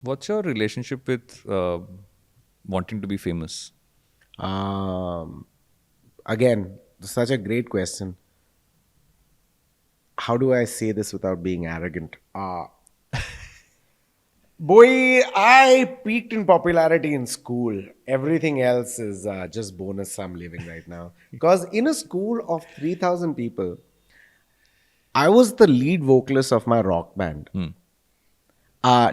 What's your relationship with wanting to be famous? Um, Again, such a great question. How do I say this without being arrogant? Boy, I peaked in popularity in school. Everything else is just bonus I'm living right now. Because in a school of 3,000 people, I was the lead vocalist of my rock band. Hmm.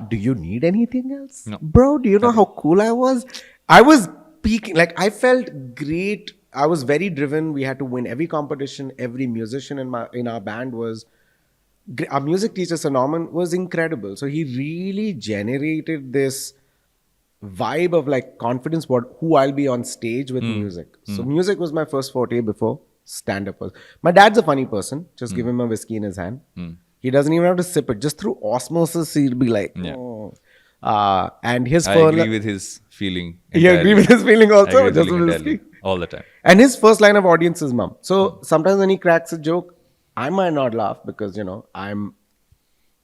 Do you need anything else? No, Bro, do you know how nothing. cool I was? I was peaking. Like, I felt great. I was very driven. We had to win every competition. Every musician in our band was our music teacher, Sir Norman, was incredible. So he really generated this vibe of like confidence what who I'll be on stage with Hmm. music. So Hmm. music was my first forte before stand up was. My dad's a funny person. Just give Hmm. him a whiskey in his hand. Hmm. He doesn't even have to sip it. Just through osmosis, he'll be like, Yeah, oh. And his I first, agree with his feeling you agree entirely. with his feeling I agree also, with just feeling a entirely whiskey. all the time. And his first line of audience is mom. So sometimes when he cracks a joke, I might not laugh because I'm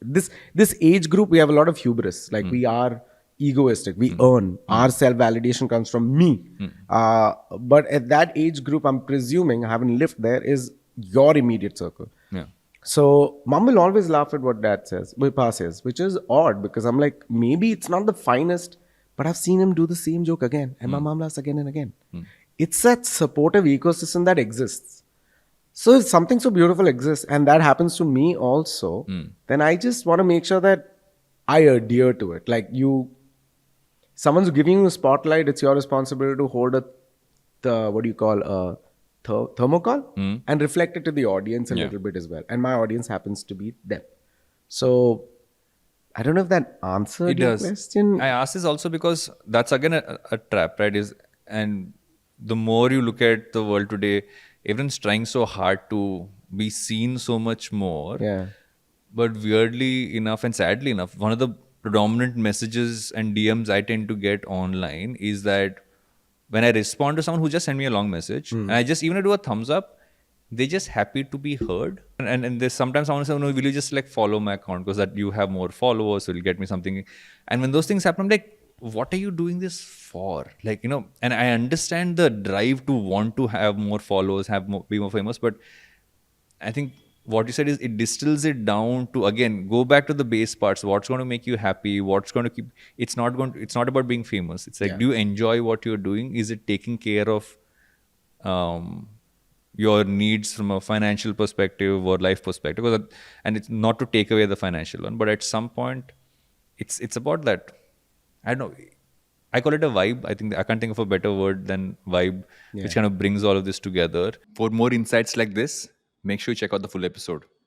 this age group, we have a lot of hubris. Like we are egoistic. We earn. Our self validation comes from me. But at that age group, I'm presuming, I haven't lived there, is your immediate circle. Yeah. So mom will always laugh at what dad says, Pa says, which is odd because I'm like, maybe it's not the finest, but I've seen him do the same joke again, and my mom laughs again and again. It's that supportive ecosystem that exists. So if something so beautiful exists and that happens to me also, then I just want to make sure that I adhere to it. Like someone's giving you a spotlight, it's your responsibility to hold the what do you call a thermocol and reflect it to the audience a Yeah. little bit as well. And my audience happens to be them. So I don't know if that It answered your does. question. I ask this also because that's again a trap, right? And the more you look at the world today, everyone's trying so hard to be seen so much more. Yeah. But weirdly enough and sadly enough, one of the predominant messages and DMs I tend to get online is that when I respond to someone who just sent me a long message, and I just even do a thumbs up, they just happy to be heard. And there's sometimes someone says, no, will you just like follow my account because that you have more followers, so you'll get me something. And when those things happen, I'm like, what are you doing this for? Like, and I understand the drive to want to have more followers, be more famous, but I think what you said is it distills it down to again go back to the base parts. What's going to make you happy? What's going to keep? It's not about being famous. It's like, Yeah. do you enjoy what you're doing? Is it taking care of um, your needs from a financial perspective or life perspective? And it's not to take away the financial one, but at some point, it's about that. I don't know. I call it a vibe. I think I can't think of a better word than vibe, which Yeah. kind of brings all of this together. For more insights like this, make sure you check out the full episode.